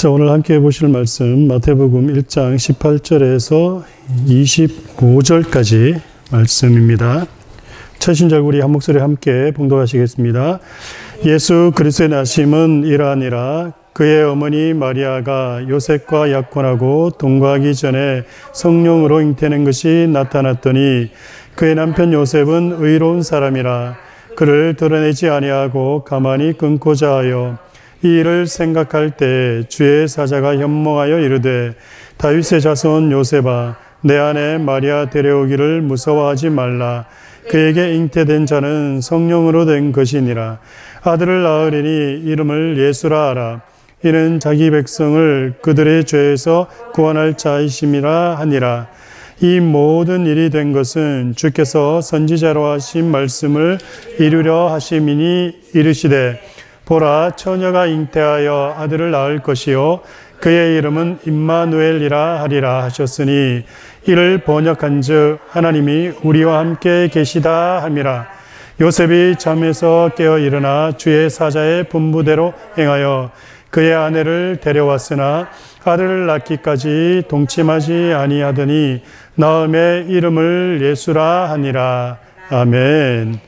자, 오늘 함께 보실 말씀 마태복음 1장 18절에서 25절까지 말씀입니다. 최신작 우리 한 목소리 함께 봉독하시겠습니다. 예수 그리스도의 나심은 이러하니라. 그의 어머니 마리아가 요셉과 약혼하고 동거하기 전에 성령으로 잉태는 것이 나타났더니 그의 남편 요셉은 의로운 사람이라. 그를 드러내지 아니하고 가만히 끊고자 하여 이 일을 생각할 때 주의 사자가 현몽하여 이르되 다윗의 자손 요셉아 내 아내 마리아 데려오기를 무서워하지 말라. 그에게 잉태된 자는 성령으로 된 것이니라. 아들을 낳으리니 이름을 예수라 하라. 이는 자기 백성을 그들의 죄에서 구원할 자이심이라 하니라. 이 모든 일이 된 것은 주께서 선지자로 하신 말씀을 이루려 하심이니 이르시되 보라 처녀가 잉태하여 아들을 낳을 것이요 그의 이름은 임마누엘이라 하리라 하셨으니 이를 번역한즉 하나님이 우리와 함께 계시다 함이라. 요셉이 잠에서 깨어 일어나 주의 사자의 분부대로 행하여 그의 아내를 데려왔으나 아들을 낳기까지 동침하지 아니하더니 나음의 이름을 예수라 하니라. 아멘.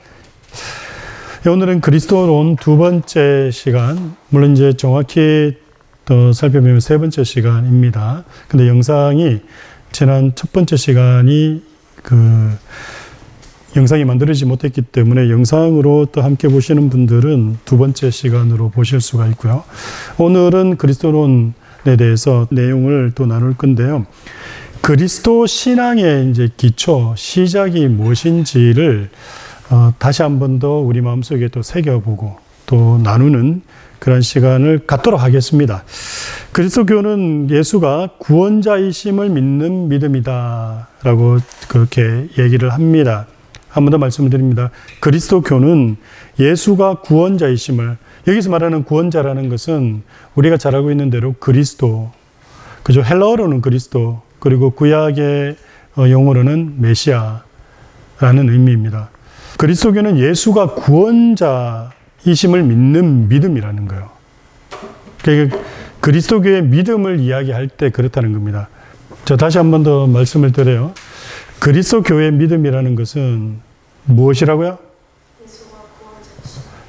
오늘은 그리스도론 두 번째 시간, 물론 이제 정확히 더 살펴보면 세 번째 시간입니다. 근데 영상이 지난 첫 번째 시간이 영상이 만들어지지 못했기 때문에 영상으로 또 함께 보시는 분들은 두 번째 시간으로 보실 수가 있고요. 오늘은 그리스도론에 대해서 내용을 또 나눌 건데요. 그리스도 신앙의 이제 기초, 시작이 무엇인지를 다시 한 번 더 우리 마음속에 또 새겨보고 또 나누는 그런 시간을 갖도록 하겠습니다. 그리스도교는 예수가 구원자이심을 믿는 믿음이다 라고 그렇게 얘기를 합니다. 한 번 더 말씀을 드립니다. 그리스도교는 예수가 구원자이심을, 여기서 말하는 구원자라는 것은 우리가 잘 알고 있는 대로 그리스도, 그죠? 헬라어로는 그리스도, 그리고 구약의 용어로는 메시아라는 의미입니다. 그리스도교는 예수가 구원자이심을 믿는 믿음이라는 거예요. 그러니까 그리스도교의 믿음을 이야기할 때 그렇다는 겁니다. 자, 다시 한 번 더 말씀을 드려요. 그리스도교의 믿음이라는 것은 무엇이라고요?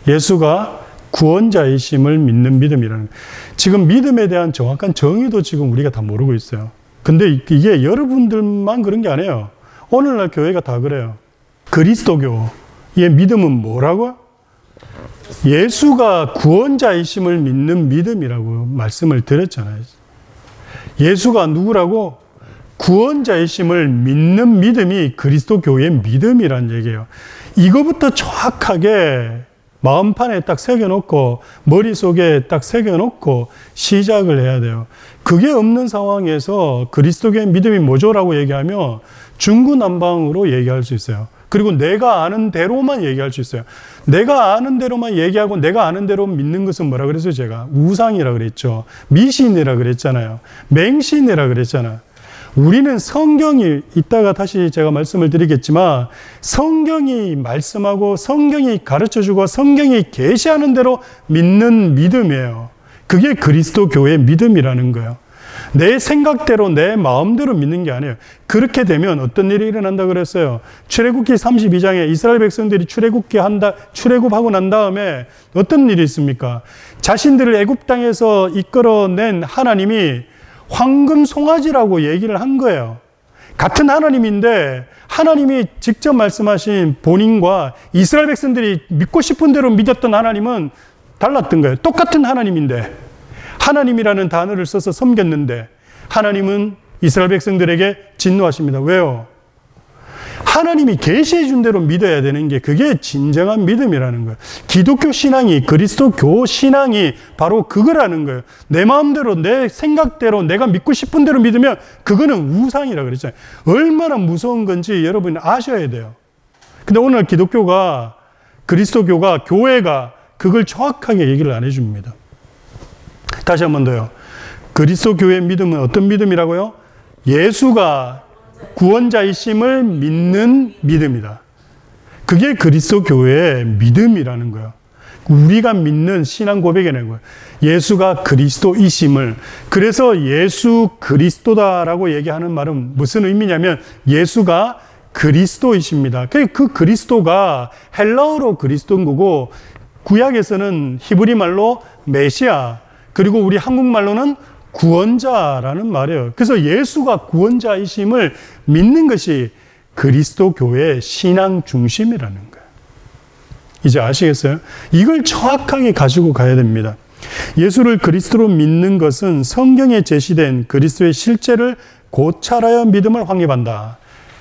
예수가 구원자이심을 믿는 믿음이라는 거예요. 지금 믿음에 대한 정확한 정의도 지금 우리가 다 모르고 있어요. 근데 이게 여러분들만 그런 게 아니에요. 오늘날 교회가 다 그래요. 그리스도교의 믿음은 뭐라고요? 예수가 구원자이심을 믿는 믿음이라고 말씀을 드렸잖아요. 예수가 누구라고? 구원자이심을 믿는 믿음이 그리스도교의 믿음이란 얘기예요. 이거부터 정확하게 마음판에 딱 새겨놓고 머릿속에 딱 새겨놓고 시작을 해야 돼요. 그게 없는 상황에서 그리스도교의 믿음이 뭐죠라고 얘기하면 중구난방으로 얘기할 수 있어요. 그리고 내가 아는 대로만 얘기할 수 있어요. 내가 아는 대로만 얘기하고 내가 아는 대로 믿는 것은 뭐라 그랬어요? 제가 우상이라 그랬죠. 미신이라 그랬잖아요. 맹신이라 그랬잖아요. 우리는 성경이, 이따가 다시 제가 말씀을 드리겠지만 성경이 말씀하고 성경이 가르쳐주고 성경이 계시하는 대로 믿는 믿음이에요. 그게 그리스도교의 믿음이라는 거예요. 내 생각대로 내 마음대로 믿는 게 아니에요. 그렇게 되면 어떤 일이 일어난다 그랬어요. 출애굽기 32장에 이스라엘 백성들이 출애굽하고 난 다음에 어떤 일이 있습니까? 자신들을 애굽 땅에서 이끌어낸 하나님이 황금 송아지라고 얘기를 한 거예요. 같은 하나님인데 하나님이 직접 말씀하신 본인과 이스라엘 백성들이 믿고 싶은 대로 믿었던 하나님은 달랐던 거예요. 똑같은 하나님인데 하나님이라는 단어를 써서 섬겼는데 하나님은 이스라엘 백성들에게 진노하십니다. 왜요? 하나님이 계시해 준 대로 믿어야 되는 게 그게 진정한 믿음이라는 거예요. 기독교 신앙이, 그리스도교 신앙이 바로 그거라는 거예요. 내 마음대로, 내 생각대로, 내가 믿고 싶은 대로 믿으면 그거는 우상이라 그랬잖아요. 얼마나 무서운 건지 여러분이 아셔야 돼요. 근데 오늘 기독교가, 그리스도교가, 교회가 그걸 정확하게 얘기를 안 해줍니다. 다시 한 번 더요. 그리스도교의 믿음은 어떤 믿음이라고요? 예수가 구원자이심을 믿는 믿음이다. 그게 그리스도교의 믿음이라는 거예요. 우리가 믿는 신앙 고백이라는 거예요. 예수가 그리스도이심을. 그래서 예수 그리스도다라고 얘기하는 말은 무슨 의미냐면 예수가 그리스도이십니다. 그 그리스도가 헬라어로 그리스도인 거고 구약에서는 히브리 말로 메시아, 그리고 우리 한국말로는 구원자라는 말이에요. 그래서 예수가 구원자이심을 믿는 것이 그리스도 교회의 신앙 중심이라는 거예요. 이제 아시겠어요? 이걸 정확하게 가지고 가야 됩니다. 예수를 그리스도로 믿는 것은 성경에 제시된 그리스도의 실제를 고찰하여 믿음을 확립한다.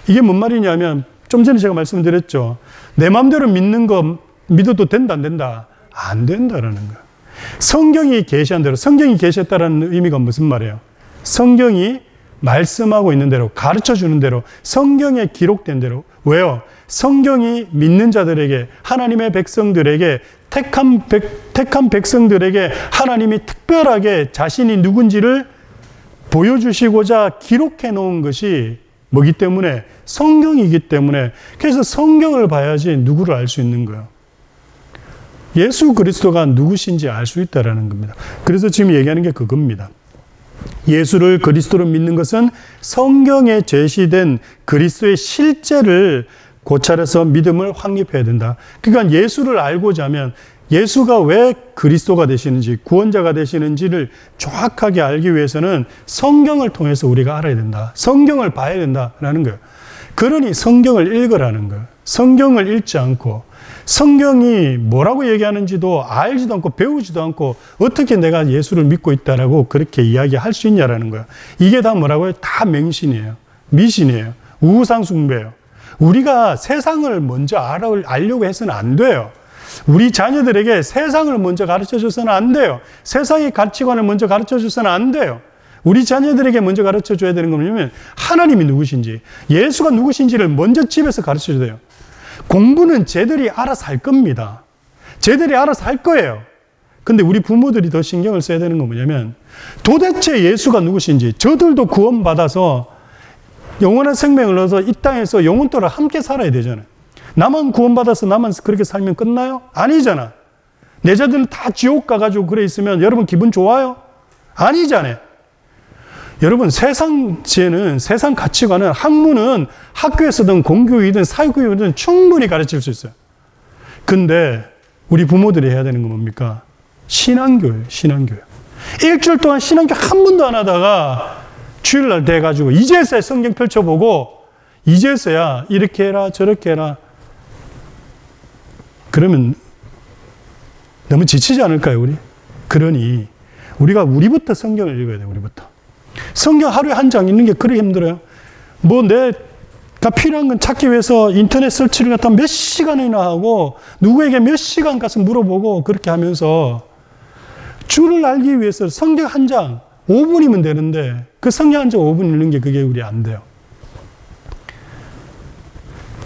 이게 뭔 말이냐면 좀 전에 제가 말씀드렸죠. 내 마음대로 믿는 거 믿어도 된다 안 된다? 안 된다라는 거예요. 성경이 계시한 대로, 성경이 계시했다라는 의미가 무슨 말이에요? 성경이 말씀하고 있는 대로, 가르쳐 주는 대로, 성경에 기록된 대로. 왜요? 성경이 믿는 자들에게, 하나님의 백성들에게, 택한 백성들에게 하나님이 특별하게 자신이 누군지를 보여주시고자 기록해 놓은 것이 뭐기 때문에? 성경이기 때문에. 그래서 성경을 봐야지 누구를 알 수 있는 거예요. 예수 그리스도가 누구신지 알 수 있다라는 겁니다. 그래서 지금 얘기하는 게 그겁니다. 예수를 그리스도로 믿는 것은 성경에 제시된 그리스도의 실제를 고찰해서 믿음을 확립해야 된다. 그러니까 예수를 알고자 하면 예수가 왜 그리스도가 되시는지, 구원자가 되시는지를 정확하게 알기 위해서는 성경을 통해서 우리가 알아야 된다. 성경을 봐야 된다라는 거예요. 그러니 성경을 읽으라는 거예요. 성경을 읽지 않고 성경이 뭐라고 얘기하는지도 알지도 않고 배우지도 않고 어떻게 내가 예수를 믿고 있다라고 그렇게 이야기할 수 있냐라는 거예요. 이게 다 뭐라고요? 다 맹신이에요. 미신이에요. 우상숭배예요. 우리가 세상을 먼저 알려고 해서는 안 돼요. 우리 자녀들에게 세상을 먼저 가르쳐줘서는 안 돼요. 세상의 가치관을 먼저 가르쳐줘서는 안 돼요. 우리 자녀들에게 먼저 가르쳐줘야 되는 건 뭐냐면 하나님이 누구신지, 예수가 누구신지를 먼저 집에서 가르쳐줘야 돼요. 공부는 쟤들이 알아서 할 겁니다. 쟤들이 알아서 할 거예요. 근데 우리 부모들이 더 신경을 써야 되는 건 뭐냐면 도대체 예수가 누구신지, 저들도 구원받아서 영원한 생명을 얻어서 이 땅에서 영원토록 함께 살아야 되잖아요. 나만 구원받아서 나만 그렇게 살면 끝나요? 아니잖아. 내 자들은 다 지옥 가가지고 그래 있으면 여러분 기분 좋아요? 아니잖아요. 여러분 세상 가치관은 학문은 학교에서든 공교육이든 사회교육이든 충분히 가르칠 수 있어요. 근데 우리 부모들이 해야 되는 건 뭡니까? 신앙교육. 일주일 동안 신앙교육 한 번도 안 하다가 주일날 돼가지고 이제서야 성경 펼쳐보고 이제서야 이렇게 해라 저렇게 해라. 그러면 너무 지치지 않을까요, 우리? 그러니 우리부터 성경을 읽어야 돼요, 우리부터. 성경 하루에 한 장 읽는 게 그렇게 힘들어요. 내가 필요한 건 찾기 위해서 인터넷 설치를 갖다 몇 시간이나 하고 누구에게 몇 시간 가서 물어보고 그렇게 하면서 주를 알기 위해서 성경 한 장 5분이면 되는데 그 성경 한 장 5분 읽는 게 그게 우리 안 돼요.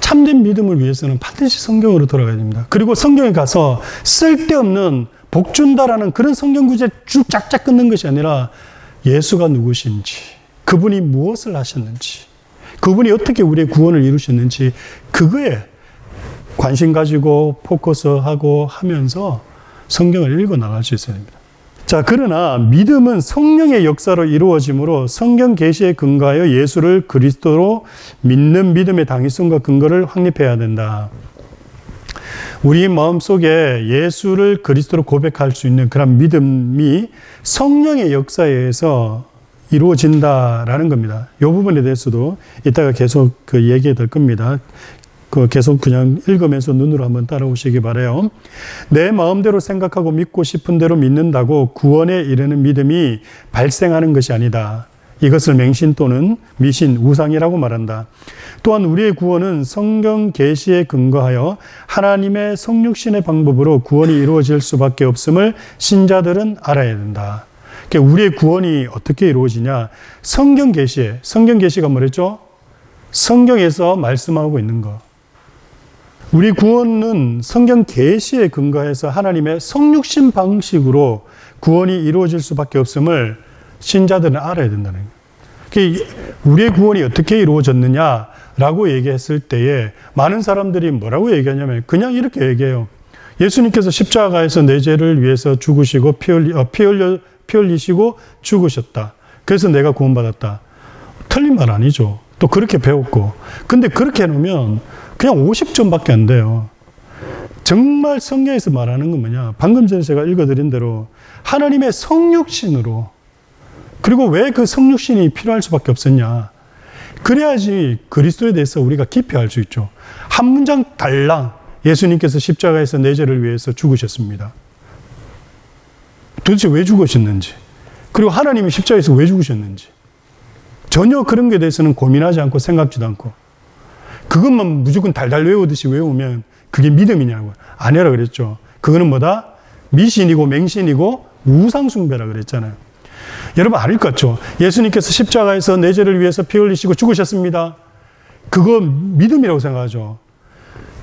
참된 믿음을 위해서는 반드시 성경으로 돌아가야 됩니다. 그리고 성경에 가서 쓸데없는 복 준다라는 그런 성경 구절 쭉 짝짝 끊는 것이 아니라 예수가 누구신지, 그분이 무엇을 하셨는지, 그분이 어떻게 우리의 구원을 이루셨는지 그거에 관심 가지고 포커스하고 하면서 성경을 읽어 나갈 수 있어야 됩니다. 자, 그러나 믿음은 성령의 역사로 이루어지므로 성경 계시에 근거하여 예수를 그리스도로 믿는 믿음의 당위성과 근거를 확립해야 된다. 우리 마음속에 예수를 그리스도로 고백할 수 있는 그런 믿음이 성령의 역사에 의해서 이루어진다라는 겁니다. 이 부분에 대해서도 이따가 계속 얘기해 될 겁니다. 계속 그냥 읽으면서 눈으로 한번 따라오시기 바라요. 내 마음대로 생각하고 믿고 싶은 대로 믿는다고 구원에 이르는 믿음이 발생하는 것이 아니다. 이것을 맹신 또는 미신, 우상이라고 말한다. 또한 우리의 구원은 성경 계시에 근거하여 하나님의 성육신의 방법으로 구원이 이루어질 수밖에 없음을 신자들은 알아야 된다. 그러니까 우리의 구원이 어떻게 이루어지냐? 성경 계시가 뭐랬죠? 성경에서 말씀하고 있는 거. 우리 구원은 성경 계시에 근거해서 하나님의 성육신 방식으로 구원이 이루어질 수밖에 없음을 신자들은 알아야 된다는 거예요. 우리의 구원이 어떻게 이루어졌느냐라고 얘기했을 때에 많은 사람들이 뭐라고 얘기하냐면 그냥 이렇게 얘기해요. 예수님께서 십자가에서 내 죄를 위해서 죽으시고 피 흘리시고 죽으셨다. 그래서 내가 구원받았다. 틀린 말 아니죠. 또 그렇게 배웠고. 근데 그렇게 해놓으면 그냥 50점밖에 안 돼요. 정말 성경에서 말하는 건 뭐냐. 방금 전에 제가 읽어드린 대로 하나님의 성육신으로, 그리고 왜 그 성육신이 필요할 수밖에 없었냐. 그래야지 그리스도에 대해서 우리가 깊이 알 수 있죠. 한 문장 달랑 예수님께서 십자가에서 내 죄를 위해서 죽으셨습니다. 도대체 왜 죽으셨는지, 그리고 하나님이 십자가에서 왜 죽으셨는지 전혀 그런 것에 대해서는 고민하지 않고 생각지도 않고 그것만 무조건 달달 외우듯이 외우면 그게 믿음이냐고. 아니라 그랬죠. 그거는 뭐다? 미신이고 맹신이고 우상숭배라 그랬잖아요. 여러분 알 것 같죠? 예수님께서 십자가에서 내 죄를 위해서 피 흘리시고 죽으셨습니다. 그거 믿음이라고 생각하죠.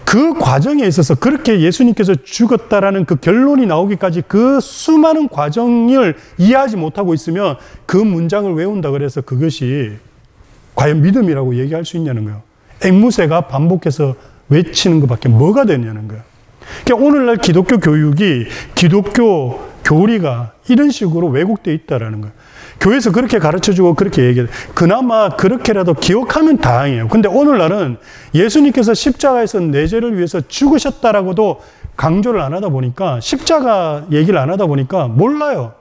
그 과정에 있어서 그렇게 예수님께서 죽었다라는 그 결론이 나오기까지 그 수많은 과정을 이해하지 못하고 있으면 그 문장을 외운다 그래서 그것이 과연 믿음이라고 얘기할 수 있냐는 거예요. 앵무새가 반복해서 외치는 것밖에 뭐가 되냐는 거예요. 그러니까 오늘날 기독교 교육이, 기독교 교리가 이런 식으로 왜곡되어 있다라는 거예요. 교회에서 그렇게 가르쳐주고 그렇게 얘기해요. 그나마 그렇게라도 기억하면 다행이에요. 근데 오늘날은 예수님께서 십자가에서 내 죄를 위해서 죽으셨다라고도 강조를 안 하다 보니까, 십자가 얘기를 안 하다 보니까 몰라요.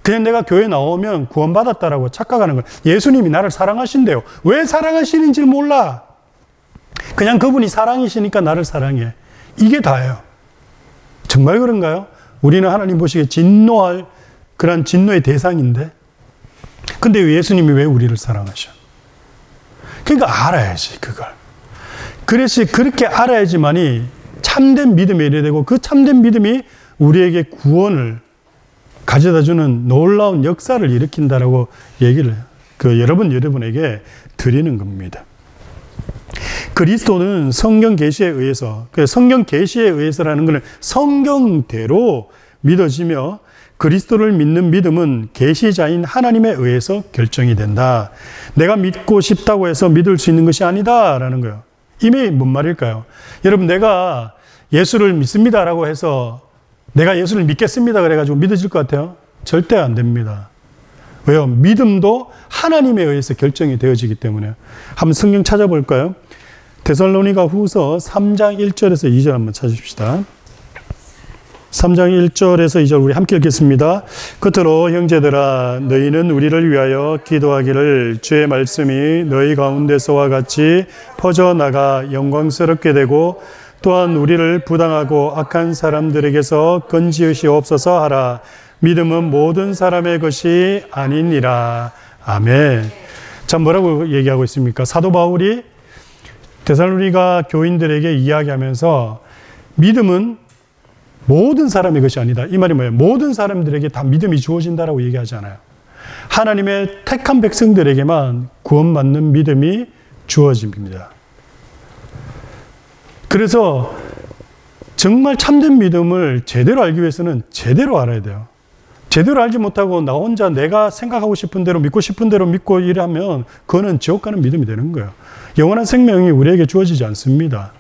그냥 내가 교회 나오면 구원받았다라고 착각하는 거예요. 예수님이 나를 사랑하신대요. 왜 사랑하시는지를 몰라. 그냥 그분이 사랑이시니까 나를 사랑해. 이게 다예요. 정말 그런가요? 우리는 하나님 보시기에 진노할 그런 진노의 대상인데, 근데 예수님이 왜 우리를 사랑하셔? 그러니까 알아야지, 그걸. 그래서 그렇게 알아야지만이 참된 믿음에 이르되고, 그 참된 믿음이 우리에게 구원을 가져다주는 놀라운 역사를 일으킨다라고 얘기를 여러분에게 드리는 겁니다. 그리스도는 성경 계시에 의해서, 성경 계시에 의해서라는 것은 성경대로 믿어지며, 그리스도를 믿는 믿음은 계시자인 하나님에 의해서 결정이 된다. 내가 믿고 싶다고 해서 믿을 수 있는 것이 아니다라는 거예요. 이미 뭔 말일까요? 여러분, 내가 예수를 믿습니다라고 해서 내가 예수를 믿겠습니다 그래가지고 믿어질 것 같아요? 절대 안 됩니다. 왜요? 믿음도 하나님에 의해서 결정이 되어지기 때문에. 한번 성경 찾아볼까요? 데살로니가 후서 3장 1절에서 2절 한번 찾으십시다. 3장 1절에서 2절 우리 함께 읽겠습니다. 끝으로 형제들아, 너희는 우리를 위하여 기도하기를, 주의 말씀이 너희 가운데서와 같이 퍼져나가 영광스럽게 되고, 또한 우리를 부당하고 악한 사람들에게서 건지으시옵소서 하라. 믿음은 모든 사람의 것이 아니니라. 아멘. 자, 뭐라고 얘기하고 있습니까? 사도 바울이 데살로니가 교인들에게 이야기하면서 믿음은 모든 사람의 것이 아니다. 이 말이 뭐예요? 모든 사람들에게 다 믿음이 주어진다라고 얘기하잖아요. 하나님의 택한 백성들에게만 구원받는 믿음이 주어집니다. 그래서 정말 참된 믿음을 제대로 알기 위해서는 제대로 알아야 돼요. 제대로 알지 못하고 나 혼자 내가 생각하고 싶은 대로 믿고 싶은 대로 믿고 이러면 그거는 지옥 가는 믿음이 되는 거예요. 영원한 생명이 우리에게 주어지지 않습니다.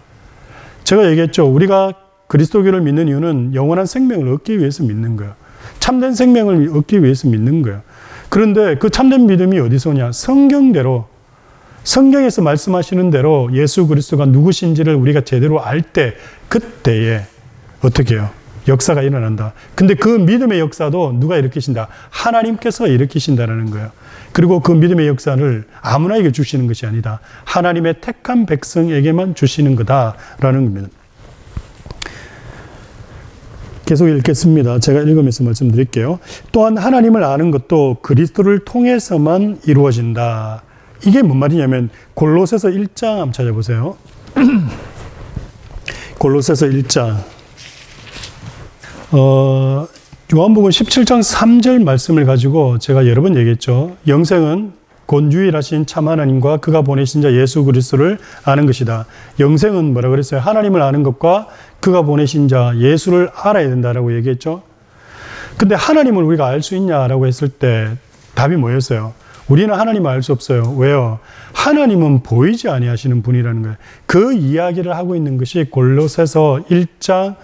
제가 얘기했죠. 우리가 그리스도교를 믿는 이유는 영원한 생명을 얻기 위해서 믿는 거예요. 참된 생명을 얻기 위해서 믿는 거예요. 그런데 그 참된 믿음이 어디서 오냐? 성경대로, 성경에서 말씀하시는 대로 예수 그리스도가 누구신지를 우리가 제대로 알 때, 그때에 어떻게 해요? 역사가 일어난다. 근데 그 믿음의 역사도 누가 일으키신다? 하나님께서 일으키신다라는 거예요. 그리고 그 믿음의 역사를 아무나에게 주시는 것이 아니다. 하나님의 택한 백성에게만 주시는 거다라는 겁니다. 계속 읽겠습니다. 제가 읽으면서 말씀드릴게요. 또한 하나님을 아는 것도 그리스도를 통해서만 이루어진다. 이게 뭔 말이냐면 골로새서 1장 한번 찾아보세요. 골로새서 1장. 요한복음 17장 3절 말씀을 가지고 제가 여러 번 얘기했죠. 영생은 곧 유일하신 참 하나님과 그가 보내신 자 예수 그리스도를 아는 것이다. 영생은 뭐라 그랬어요? 하나님을 아는 것과 그가 보내신 자 예수를 알아야 된다라고 얘기했죠. 근데 하나님을 우리가 알 수 있냐라고 했을 때 답이 뭐였어요? 우리는 하나님을 알 수 없어요. 왜요? 하나님은 보이지 아니하시는 분이라는 거예요. 그 이야기를 하고 있는 것이 골로새서 1장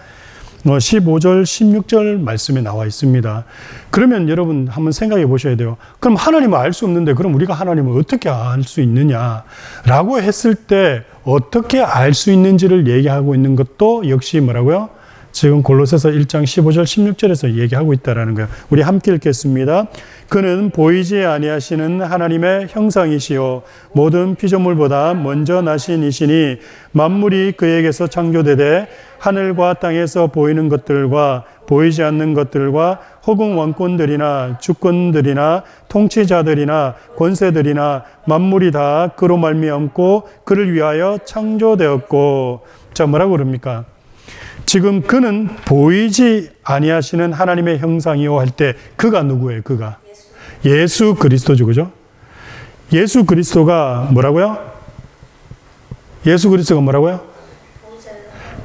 15절, 16절 말씀에 나와 있습니다. 그러면 여러분 한번 생각해 보셔야 돼요. 그럼 하나님을 알 수 없는데 그럼 우리가 하나님을 어떻게 알 수 있느냐라고 했을 때 어떻게 알 수 있는지를 얘기하고 있는 것도 역시 뭐라고요? 지금 골로새서 1장 15절 16절에서 얘기하고 있다라는 거예요. 우리 함께 읽겠습니다. 그는 보이지 아니하시는 하나님의 형상이시요 모든 피조물보다 먼저 나신 이시니 만물이 그에게서 창조되되 하늘과 땅에서 보이는 것들과 보이지 않는 것들과 혹은 왕권들이나 주권들이나 통치자들이나 권세들이나 만물이 다 그로 말미암고 그를 위하여 창조되었고. 자, 뭐라고 그럽니까? 지금 그는 보이지 아니하시는 하나님의 형상이요 할 때 그가 누구예요? 그가 예수 그리스도죠. 그죠? 예수 그리스도가 뭐라고요? 예수 그리스도가 뭐라고요?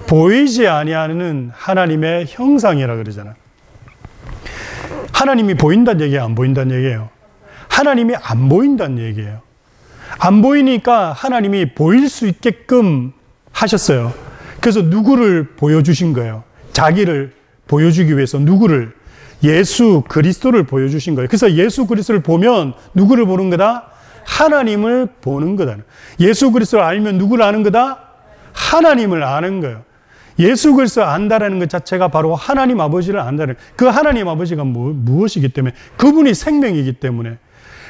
보이지 아니하는 하나님의 형상이라 그러잖아요. 하나님이 보인다는 얘기예요? 안 보인다는 얘기예요? 하나님이 안 보인다는 얘기예요. 안 보이니까 하나님이 보일 수 있게끔 하셨어요. 그래서 누구를 보여주신 거예요? 자기를 보여주기 위해서 누구를? 예수 그리스도를 보여주신 거예요. 그래서 예수 그리스도를 보면 누구를 보는 거다? 하나님을 보는 거다. 예수 그리스도를 알면 누구를 아는 거다? 하나님을 아는 거예요. 예수 그리스도를 안다라는 것 자체가 바로 하나님 아버지를 안다는 거예요. 그 하나님 아버지가 무엇이기 때문에? 그분이 생명이기 때문에.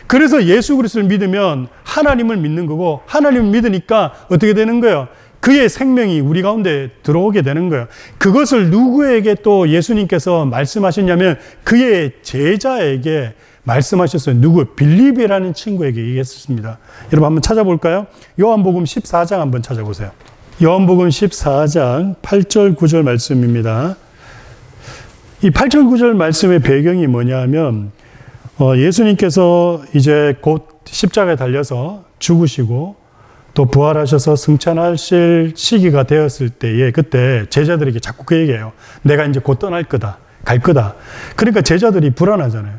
그래서 예수 그리스도를 믿으면 하나님을 믿는 거고, 하나님을 믿으니까 어떻게 되는 거예요? 그의 생명이 우리 가운데 들어오게 되는 거예요. 그것을 누구에게 또 예수님께서 말씀하셨냐면 그의 제자에게 말씀하셨어요. 누구? 빌립이라는 친구에게 얘기했습니다. 여러분 한번 찾아볼까요? 요한복음 14장 한번 찾아보세요. 요한복음 14장 8절 9절 말씀입니다. 이 8절 9절 말씀의 배경이 뭐냐면 예수님께서 이제 곧 십자가에 달려서 죽으시고 또 부활하셔서 승천하실 시기가 되었을 때에 그때 제자들에게 자꾸 그 얘기해요. 내가 이제 곧 떠날 거다. 갈 거다. 그러니까 제자들이 불안하잖아요.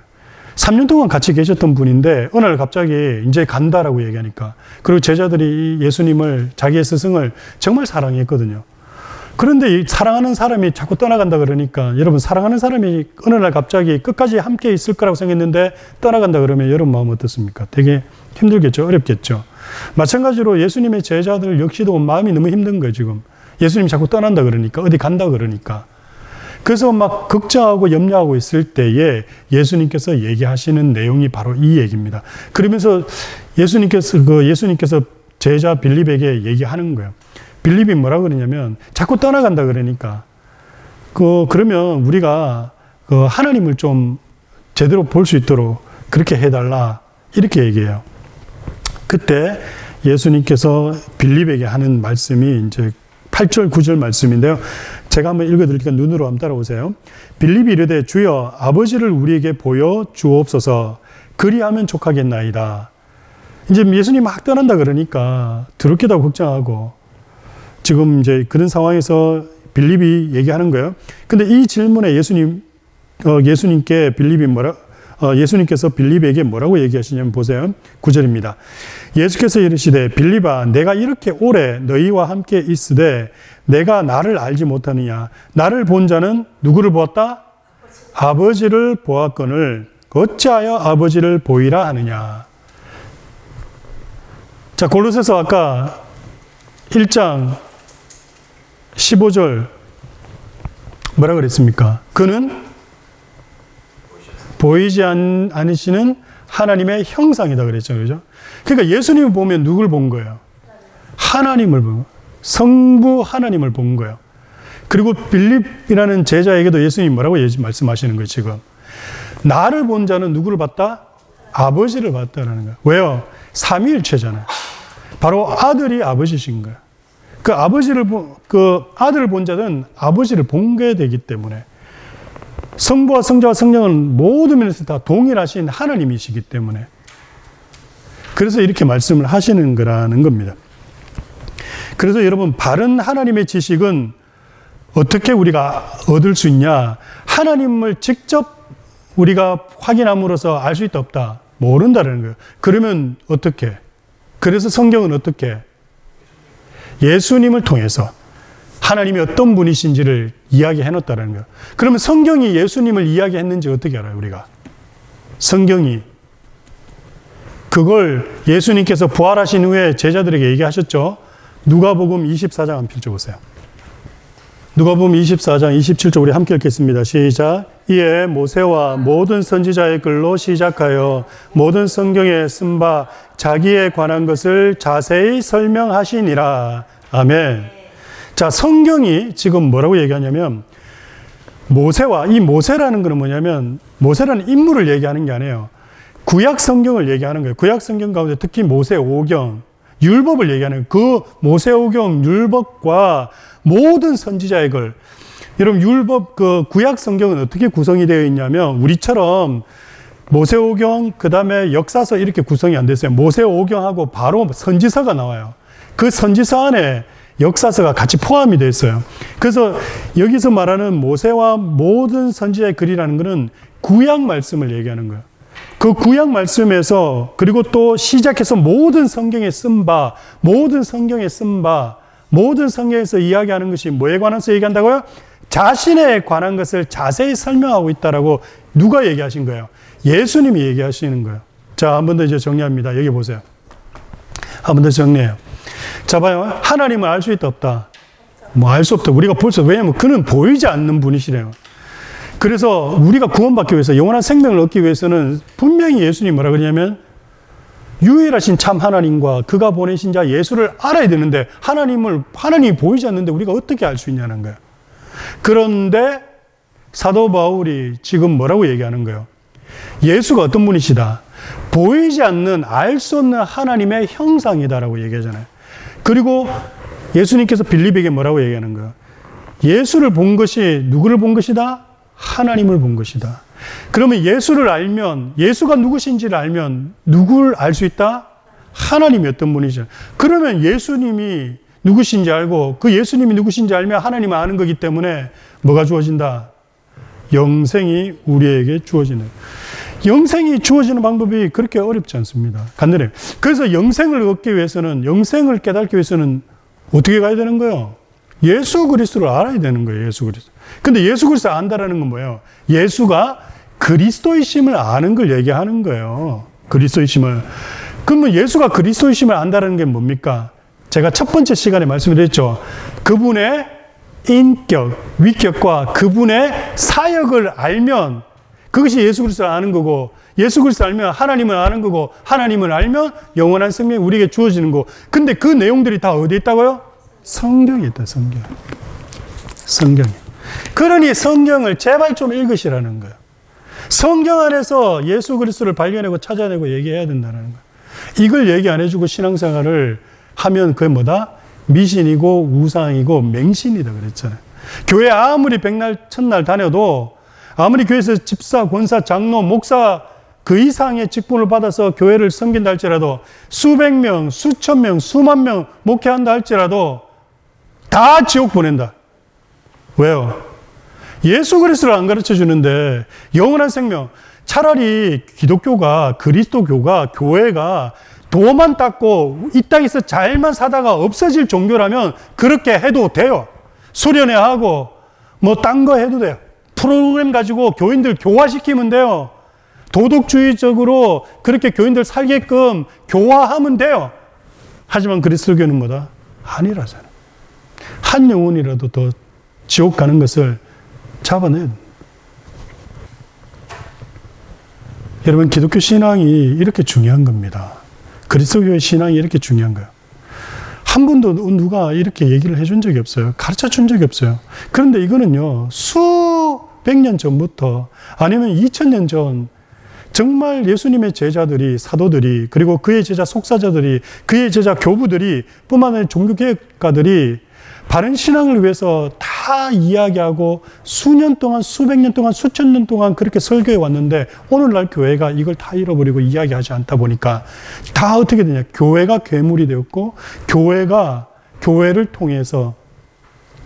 3년 동안 같이 계셨던 분인데 어느 날 갑자기 이제 간다라고 얘기하니까. 그리고 제자들이 예수님을, 자기의 스승을 정말 사랑했거든요. 그런데 이 사랑하는 사람이 자꾸 떠나간다 그러니까 여러분 사랑하는 사람이 어느 날 갑자기 끝까지 함께 있을 거라고 생각했는데 떠나간다 그러면 여러분 마음 어떻습니까? 되게 힘들겠죠. 어렵겠죠. 마찬가지로 예수님의 제자들 역시도 마음이 너무 힘든 거예요. 지금 예수님이 자꾸 떠난다 그러니까 어디 간다 그러니까. 그래서 막 걱정하고 염려하고 있을 때에 예수님께서 얘기하시는 내용이 바로 이 얘기입니다. 그러면서 예수님께서 제자 빌립에게 얘기하는 거예요. 빌립이 뭐라고 그러냐면 자꾸 떠나간다 그러니까 그러면 우리가 하나님을 좀 제대로 볼 수 있도록 그렇게 해달라 이렇게 얘기해요. 그때 예수님께서 빌립에게 하는 말씀이 이제 8절 9절 말씀인데요. 제가 한번 읽어드릴게요. 눈으로 한번 따라오세요. 빌립이 이르되 주여 아버지를 우리에게 보여 주옵소서 그리하면 족하겠나이다. 이제 예수님 막 떠난다 그러니까 더럽게도 걱정하고 지금 이제 그런 상황에서 빌립이 얘기하는 거예요. 근데 이 질문에 예수님께서 빌립에게 뭐라고 얘기하시냐면 보세요. 9절입니다. 예수께서 이르시되 빌립아 내가 이렇게 오래 너희와 함께 있으되 내가 나를 알지 못하느냐. 나를 본 자는 누구를 보았다? 아버지를 보았거늘 어찌하여 아버지를 보이라 하느냐. 자, 골로새서 아까 1장 15절 뭐라 그랬습니까? 그는 보이지 않으시는 하나님의 형상이다 그랬죠. 그렇죠? 그러니까 예수님을 보면 누굴 본 거예요? 하나님을 본 거예요. 성부 하나님을 본 거예요. 그리고 빌립이라는 제자에게도 예수님이 뭐라고 말씀하시는 거예요, 지금? 나를 본 자는 누구를 봤다? 아버지를 봤다라는 거예요. 왜요? 삼위일체잖아요. 바로 아들이 아버지신 거예요. 그 아들을 본 자는 아버지를 본 게 되기 때문에 성부와 성자와 성령은 모든 면에서 다 동일하신 하나님이시기 때문에 그래서 이렇게 말씀을 하시는 거라는 겁니다. 그래서 여러분 바른 하나님의 지식은 어떻게 우리가 얻을 수 있냐? 하나님을 직접 우리가 확인함으로써 알 수 있다 없다? 모른다는 거예요. 그러면 어떻게? 그래서 성경은 어떻게? 예수님을 통해서 하나님이 어떤 분이신지를 이야기해 놓았다는 거예요. 그러면 성경이 예수님을 이야기했는지 어떻게 알아요, 우리가? 성경이. 그걸 예수님께서 부활하신 후에 제자들에게 얘기하셨죠. 누가복음 24장 한번 펼쳐보세요. 누가복음 24장 27절 우리 함께 읽겠습니다. 시작. 이에 모세와 모든 선지자의 글로 시작하여 모든 성경에 쓴 바 자기에 관한 것을 자세히 설명하시니라. 아멘. 자, 성경이 지금 뭐라고 얘기하냐면 모세와, 이 모세라는 것은 뭐냐면 모세라는 인물을 얘기하는 게 아니에요. 구약 성경을 얘기하는 거예요. 구약 성경 가운데 특히 모세 오경, 율법을 얘기하는 거예요. 그 모세 오경, 율법과 모든 선지자의 글. 여러분, 율법, 그 구약 성경은 어떻게 구성이 되어 있냐면 우리처럼 모세 오경, 그 다음에 역사서 이렇게 구성이 안 됐어요. 모세 오경하고 바로 선지서가 나와요. 그 선지서 안에 역사서가 같이 포함이 되어 있어요. 그래서 여기서 말하는 모세와 모든 선지자의 글이라는 것은 구약 말씀을 얘기하는 거예요. 그 구약 말씀에서 그리고 또 시작해서 모든 성경에 쓴 바, 모든 성경에 쓴 바, 모든 성경에서 이야기하는 것이 뭐에 관해서 얘기한다고요? 자신에 관한 것을 자세히 설명하고 있다라고 누가 얘기하신 거예요? 예수님이 얘기하시는 거예요. 자, 한 번 더 이제 정리합니다. 여기 보세요. 한 번 더 정리해요. 자, 봐요. 하나님을 알 수 있다, 없다? 뭐, 알 수 없다. 우리가 벌써, 왜냐면 그는 보이지 않는 분이시래요. 그래서 우리가 구원받기 위해서, 영원한 생명을 얻기 위해서는 분명히 예수님이 뭐라 그러냐면, 유일하신 참 하나님과 그가 보내신 자 예수를 알아야 되는데, 하나님이 보이지 않는데 우리가 어떻게 알 수 있냐는 거예요. 그런데 사도 바울이 지금 뭐라고 얘기하는 거예요? 예수가 어떤 분이시다? 보이지 않는, 알 수 없는 하나님의 형상이다라고 얘기하잖아요. 그리고 예수님께서 빌립에게 뭐라고 얘기하는 거예요? 예수를 본 것이 누구를 본 것이다? 하나님을 본 것이다. 그러면 예수를 알면, 예수가 누구신지를 알면 누구를 알 수 있다? 하나님이 어떤 분이죠. 그러면 예수님이 누구신지 알고 그 예수님이 누구신지 알면 하나님을 아는 거기 때문에 뭐가 주어진다? 영생이 우리에게 주어지는. 영생이 주어지는 방법이 그렇게 어렵지 않습니다. 간단해요. 그래서 영생을 얻기 위해서는, 영생을 깨닫기 위해서는 어떻게 가야 되는 거예요? 예수 그리스도를 알아야 되는 거예요. 예수 그리스도. 근데 예수 그리스도를 안다라는 건 뭐예요? 예수가 그리스도이심을 아는 걸 얘기하는 거예요. 그리스도이심을. 그러면 예수가 그리스도이심을 안다라는 게 뭡니까? 제가 첫 번째 시간에 말씀드렸죠. 그분의 인격, 위격과 그분의 사역을 알면 그것이 예수 그리스도를 아는 거고, 예수 그리스도를 알면 하나님을 아는 거고, 하나님을 알면 영원한 생명이 우리에게 주어지는 거고. 근데 그 내용들이 다 어디에 있다고요? 성경에 있다, 성경. 성경에. 그러니 성경을 제발 좀 읽으시라는 거예요. 성경 안에서 예수 그리스도를 발견하고 찾아내고 얘기해야 된다는 거예요. 이걸 얘기 안 해주고 신앙생활을 하면 그게 뭐다? 미신이고 우상이고 맹신이다 그랬잖아요. 교회 아무리 백날 첫날 다녀도, 아무리 교회에서 집사, 권사, 장로, 목사 그 이상의 직분을 받아서 교회를 섬긴다 할지라도, 수백 명, 수천 명, 수만 명 목회한다 할지라도 다 지옥 보낸다. 왜요? 예수 그리스도를 안 가르쳐 주는데 영원한 생명. 차라리 기독교가, 그리스도교가, 교회가 도만 닦고 이 땅에서 잘만 사다가 없어질 종교라면 그렇게 해도 돼요. 수련회하고 뭐 딴 거 해도 돼요. 프로그램 가지고 교인들 교화시키면 돼요. 도덕주의적으로 그렇게 교인들 살게끔 교화하면 돼요. 하지만 그리스도교는 뭐다? 아니라잖아요. 한 영혼이라도 더 지옥 가는 것을 잡아내야 돼요. 여러분, 기독교 신앙이 이렇게 중요한 겁니다. 그리스도교의 신앙이 이렇게 중요한 거예요. 한 번도 누가 이렇게 얘기를 해준 적이 없어요. 가르쳐 준 적이 없어요. 그런데 이거는요, 수백 년 전부터, 아니면 2000년 전, 정말 예수님의 제자들이, 사도들이, 그리고 그의 제자 속사자들이, 그의 제자 교부들이, 뿐만 아니라 종교개혁가들이 바른 신앙을 위해서 다 이야기하고 수년 동안, 수백 년 동안, 수천 년 동안 그렇게 설교해 왔는데, 오늘날 교회가 이걸 다 잃어버리고 이야기하지 않다 보니까 다 어떻게 되냐? 교회가 괴물이 되었고, 교회가 교회를 통해서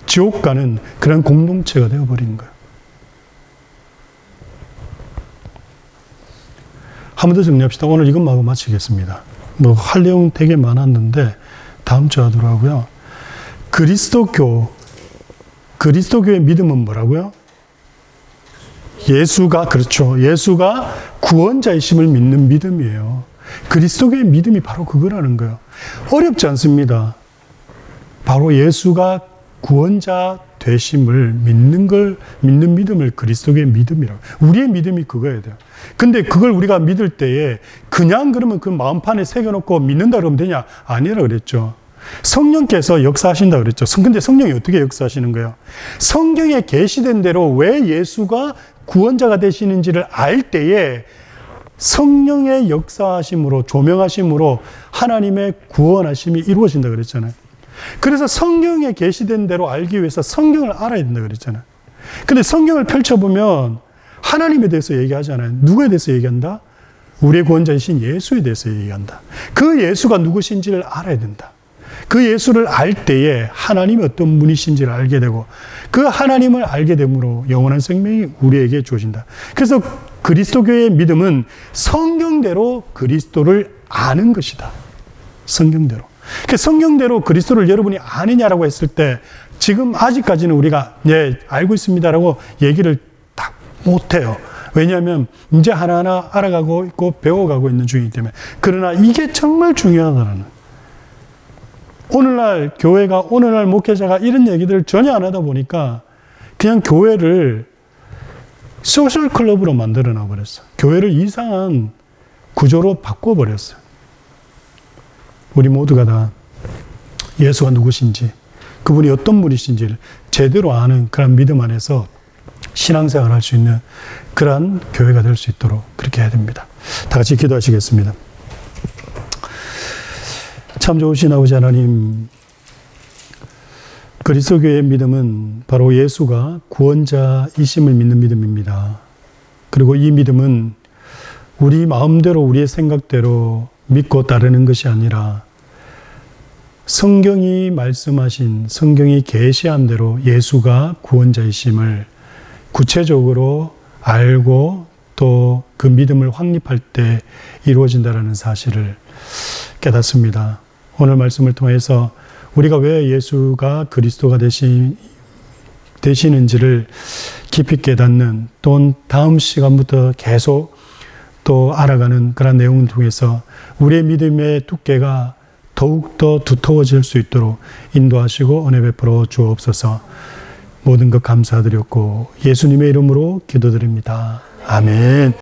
지옥 가는 그런 공동체가 되어버린 거예요. 한 번 더 정리합시다. 오늘 이것만 하고 마치겠습니다. 뭐 할 내용 되게 많았는데 다음 주 하도록 하고요. 그리스도교, 그리스도교의 믿음은 뭐라고요? 그렇죠. 예수가 구원자이심을 믿는 믿음이에요. 그리스도교의 믿음이 바로 그거라는 거예요. 어렵지 않습니다. 바로 예수가 구원자 되심을 믿는 믿음을 그리스도교의 믿음이라고. 우리의 믿음이 그거야 돼요. 근데 그걸 우리가 믿을 때에 그냥 그러면 그 마음판에 새겨놓고 믿는다 그러면 되냐? 아니라 그랬죠. 성령께서 역사하신다 그랬죠. 근데 성령이 어떻게 역사하시는 거예요? 성경에 계시된 대로 왜 예수가 구원자가 되시는지를 알 때에 성령의 역사하심으로, 조명하심으로 하나님의 구원하심이 이루어진다 그랬잖아요. 그래서 성경에 계시된 대로 알기 위해서 성경을 알아야 된다 그랬잖아요. 근데 성경을 펼쳐보면 하나님에 대해서 얘기하잖아요. 누구에 대해서 얘기한다? 우리의 구원자이신 예수에 대해서 얘기한다. 그 예수가 누구신지를 알아야 된다. 그 예수를 알 때에 하나님이 어떤 분이신지를 알게 되고 그 하나님을 알게 됨으로 영원한 생명이 우리에게 주어진다. 그래서 그리스도교의 믿음은 성경대로 그리스도를 아는 것이다. 성경대로. 성경대로 그리스도를 여러분이 아느냐라고 했을 때 지금 아직까지는 우리가 알고 있습니다라고 얘기를 딱 못해요. 왜냐하면 이제 하나하나 알아가고 있고 배워가고 있는 중이기 때문에. 그러나 이게 정말 중요하다는. 오늘날 교회가, 오늘날 목회자가 이런 얘기들을 전혀 안 하다 보니까 그냥 교회를 소셜클럽으로 만들어 놔버렸어. 교회를 이상한 구조로 바꿔버렸어. 우리 모두가 다 예수가 누구신지, 그분이 어떤 분이신지를 제대로 아는 그런 믿음 안에서 신앙생활을 할 수 있는 그러한 교회가 될 수 있도록 그렇게 해야 됩니다. 다 같이 기도하시겠습니다. 참 좋으신 아버지 하나님, 그리스도교의 믿음은 바로 예수가 구원자이심을 믿는 믿음입니다. 그리고 이 믿음은 우리 마음대로 우리의 생각대로 믿고 따르는 것이 아니라 성경이 말씀하신, 성경이 계시한 대로 예수가 구원자이심을 구체적으로 알고 또 그 믿음을 확립할 때 이루어진다는 사실을 깨닫습니다. 오늘 말씀을 통해서 우리가 왜 예수가 그리스도가 되시는지를 깊이 깨닫는, 또 다음 시간부터 계속 또 알아가는 그런 내용을 통해서 우리의 믿음의 두께가 더욱더 두터워질 수 있도록 인도하시고 은혜 베풀어 주옵소서. 모든 것 감사드렸고 예수님의 이름으로 기도드립니다. 아멘.